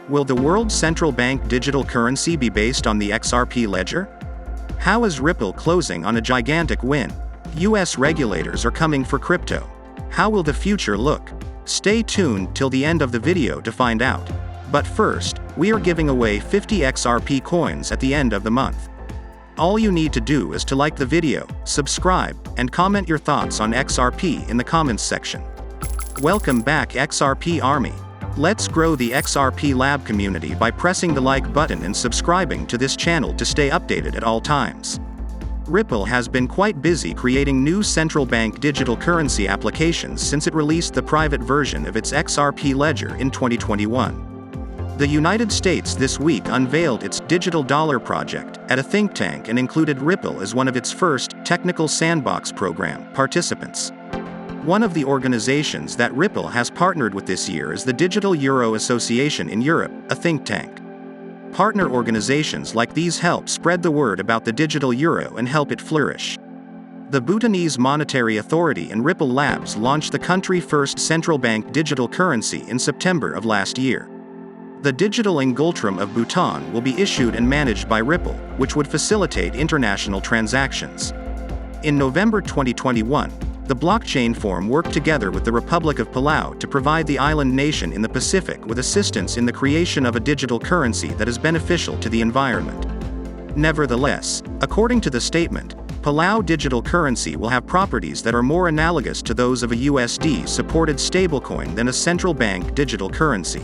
Will the world's central bank digital currency be based on the XRP ledger? How is Ripple closing on a gigantic win? US regulators are coming for crypto. How will the future look? Stay tuned till the end of the video to find out. But first, we are giving away 50 XRP coins at the end of the month. All you need to do is to like the video, subscribe, and comment your thoughts on XRP in the comments section. Welcome back XRP Army. Let's grow the XRP Lab community by pressing the like button and subscribing to this channel to stay updated at all times. Ripple has been quite busy creating new central bank digital currency applications since it released the private version of its XRP ledger in 2021. The United States this week unveiled its digital dollar project at a think tank and included Ripple as one of its first technical sandbox program participants. One of the organizations that Ripple has partnered with this year is the Digital Euro Association in Europe, a think tank. Partner organizations like these help spread the word about the digital euro and help it flourish. The Bhutanese Monetary Authority and Ripple Labs launched the country-first central bank digital currency in September of last year. The digital Ngultram of Bhutan will be issued and managed by Ripple, which would facilitate international transactions. In November 2021, the blockchain forum worked together with the Republic of Palau to provide the island nation in the Pacific with assistance in the creation of a digital currency that is beneficial to the environment. Nevertheless, according to the statement, Palau digital currency will have properties that are more analogous to those of a USD-supported stablecoin than a central bank digital currency.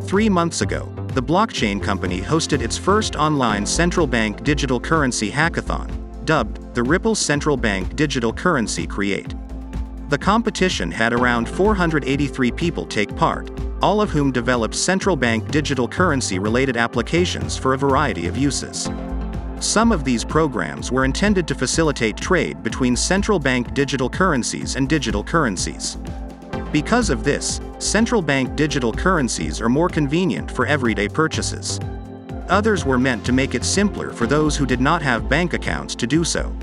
3 months ago, the blockchain company hosted its first online central bank digital currency hackathon, dubbed the Ripple Central Bank Digital Currency Create. The competition had around 483 people take part, all of whom developed central bank digital currency-related applications for a variety of uses. Some of these programs were intended to facilitate trade between central bank digital currencies and digital currencies. Because of this, central bank digital currencies are more convenient for everyday purchases. Others were meant to make it simpler for those who did not have bank accounts to do so.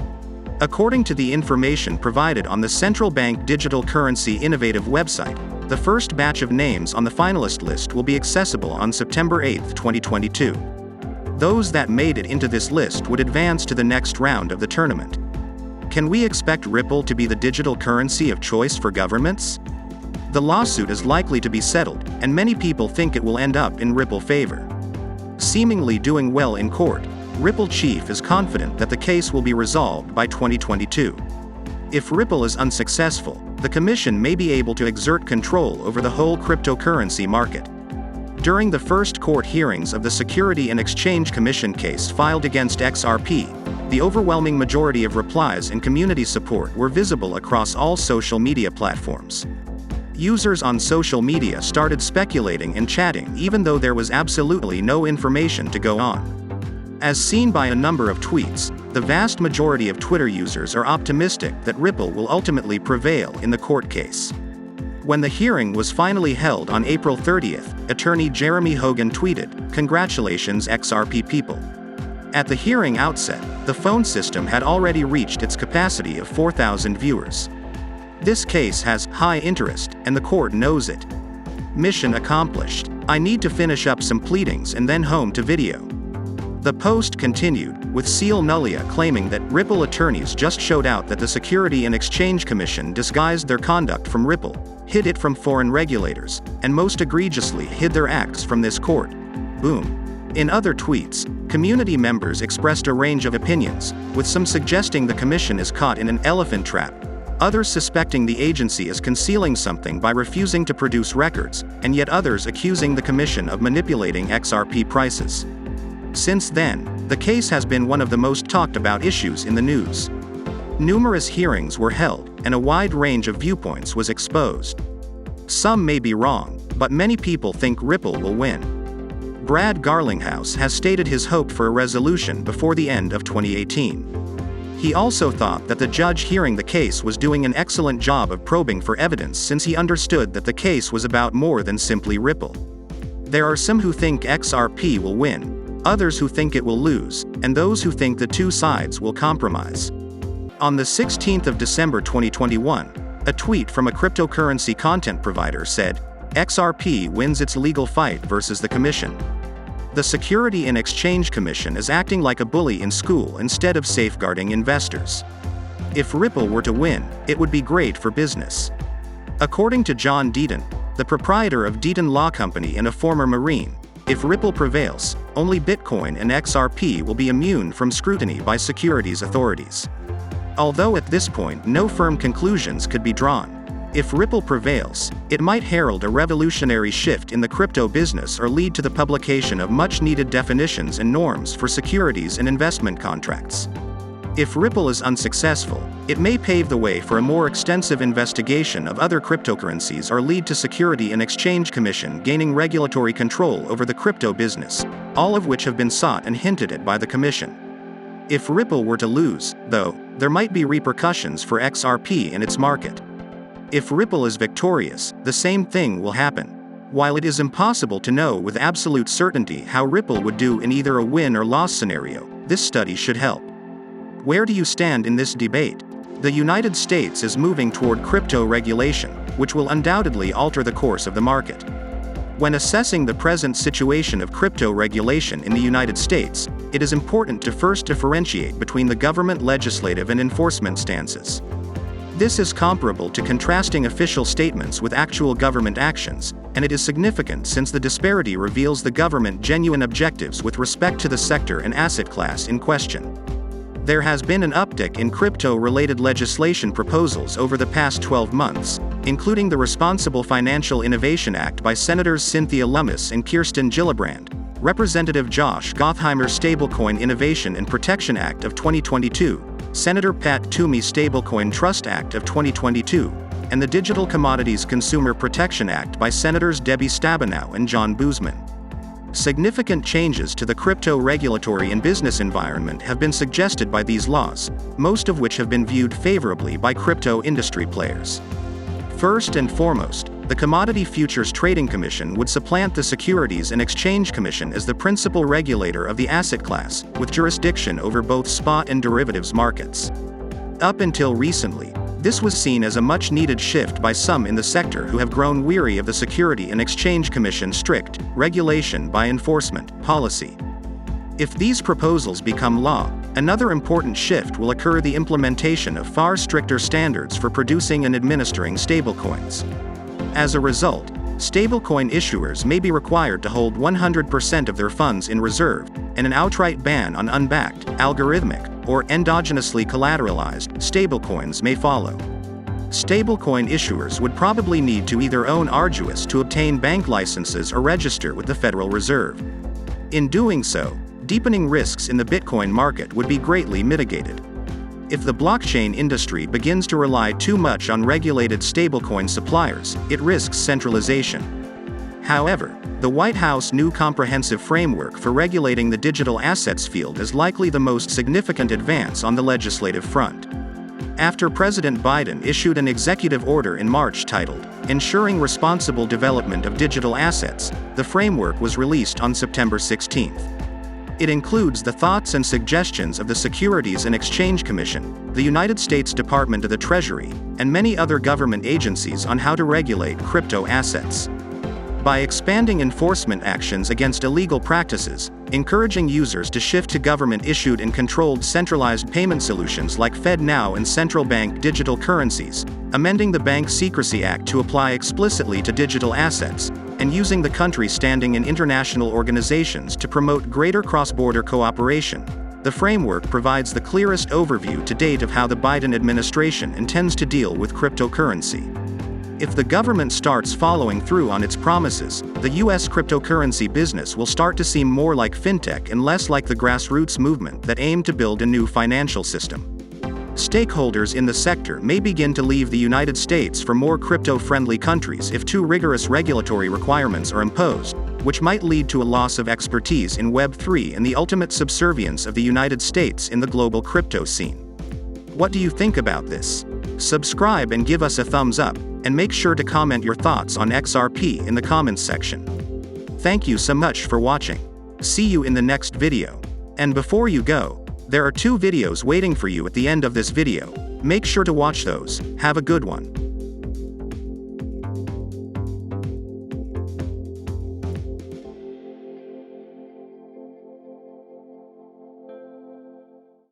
According to the information provided on the Central Bank Digital Currency Innovative website, the first batch of names on the finalist list will be accessible on September 8, 2022. Those that made it into this list would advance to the next round of the tournament. Can we expect Ripple to be the digital currency of choice for governments? The lawsuit is likely to be settled, and many people think it will end up in Ripple favor. Seemingly doing well in court, Ripple chief is confident that the case will be resolved by 2022. If Ripple is unsuccessful, the commission may be able to exert control over the whole cryptocurrency market. During the first court hearings of the Security and Exchange Commission case filed against XRP, the overwhelming majority of replies and community support were visible across all social media platforms. Users on social media started speculating and chatting even though there was absolutely no information to go on. As seen by a number of tweets, the vast majority of Twitter users are optimistic that Ripple will ultimately prevail in the court case. When the hearing was finally held on April 30th, attorney Jeremy Hogan tweeted, "Congratulations XRP people." At the hearing outset, the phone system had already reached its capacity of 4,000 viewers. This case has high interest, and the court knows it. Mission accomplished. I need to finish up some pleadings and then home to video. The post continued, with Seal Nullia claiming that Ripple attorneys just showed out that the Security and Exchange Commission disguised their conduct from Ripple, hid it from foreign regulators, and most egregiously hid their acts from this court. Boom. In other tweets, community members expressed a range of opinions, with some suggesting the commission is caught in an elephant trap, others suspecting the agency is concealing something by refusing to produce records, and yet others accusing the commission of manipulating XRP prices. Since then, the case has been one of the most talked about issues in the news. Numerous hearings were held, and a wide range of viewpoints was exposed. Some may be wrong, but many people think Ripple will win. Brad Garlinghouse has stated his hope for a resolution before the end of 2018. He also thought that the judge hearing the case was doing an excellent job of probing for evidence since he understood that the case was about more than simply Ripple. There are some who think XRP will win, others who think it will lose, and those who think the two sides will compromise. On the 16th of December 2021, a tweet from a cryptocurrency content provider said, XRP wins its legal fight versus the Commission. The Security and Exchange Commission is acting like a bully in school instead of safeguarding investors. If Ripple were to win, it would be great for business. According to John Deaton, the proprietor of Deaton Law Company and a former Marine, if Ripple prevails, only Bitcoin and XRP will be immune from scrutiny by securities authorities. Although at this point no firm conclusions could be drawn. If Ripple prevails, it might herald a revolutionary shift in the crypto business or lead to the publication of much-needed definitions and norms for securities and investment contracts. If Ripple is unsuccessful, it may pave the way for a more extensive investigation of other cryptocurrencies or lead to Security and Exchange Commission gaining regulatory control over the crypto business, all of which have been sought and hinted at by the Commission. If Ripple were to lose, though, there might be repercussions for XRP and its market. If Ripple is victorious, the same thing will happen. While it is impossible to know with absolute certainty how Ripple would do in either a win or loss scenario, this study should help. Where do you stand in this debate? The United States is moving toward crypto regulation, which will undoubtedly alter the course of the market. When assessing the present situation of crypto regulation in the United States, it is important to first differentiate between the government legislative and enforcement stances. This is comparable to contrasting official statements with actual government actions, and it is significant since the disparity reveals the government's genuine objectives with respect to the sector and asset class in question. There has been an uptick in crypto-related legislation proposals over the past 12 months, including the Responsible Financial Innovation Act by Senators Cynthia Lummis and Kirsten Gillibrand, Representative Josh Gottheimer's Stablecoin Innovation and Protection Act of 2022, Senator Pat Toomey's Stablecoin Trust Act of 2022, and the Digital Commodities Consumer Protection Act by Senators Debbie Stabenow and John Boozman. Significant changes to the crypto regulatory and business environment have been suggested by these laws, most of which have been viewed favorably by crypto industry players. First and foremost, the Commodity Futures Trading Commission would supplant the Securities and Exchange Commission as the principal regulator of the asset class, with jurisdiction over both spot and derivatives markets. Up until recently, this was seen as a much-needed shift by some in the sector who have grown weary of the Security and Exchange Commission's strict regulation by enforcement policy. If these proposals become law, another important shift will occur: the implementation of far stricter standards for producing and administering stablecoins. As a result, stablecoin issuers may be required to hold 100% of their funds in reserve, and an outright ban on unbacked, algorithmic, or endogenously collateralized stablecoins may follow. Stablecoin issuers would probably need to either own Arduous to obtain bank licenses or register with the Federal Reserve. In doing so, deepening risks in the Bitcoin market would be greatly mitigated. If the blockchain industry begins to rely too much on regulated stablecoin suppliers, it risks centralization. However, the White House new comprehensive framework for regulating the digital assets field is likely the most significant advance on the legislative front. After President Biden issued an executive order in March titled, "Ensuring Responsible Development of Digital Assets," the framework was released on September 16. It includes the thoughts and suggestions of the Securities and Exchange Commission, the United States Department of the Treasury, and many other government agencies on how to regulate crypto assets. By expanding enforcement actions against illegal practices, encouraging users to shift to government-issued and controlled centralized payment solutions like FedNow and central bank digital currencies, amending the Bank Secrecy Act to apply explicitly to digital assets, and using the country's standing in international organizations to promote greater cross-border cooperation, the framework provides the clearest overview to date of how the Biden administration intends to deal with cryptocurrency. If the government starts following through on its promises, the U.S. cryptocurrency business will start to seem more like fintech and less like the grassroots movement that aimed to build a new financial system. Stakeholders in the sector may begin to leave the United States for more crypto-friendly countries if too rigorous regulatory requirements are imposed, which might lead to a loss of expertise in Web3 and the ultimate subservience of the United States in the global crypto scene. What do you think about this? Subscribe and give us a thumbs up, and make sure to comment your thoughts on XRP in the comments section. Thank you so much for watching. See you in the next video. And before you go, there are 2 videos waiting for you at the end of this video. Make sure to watch those. Have a good one.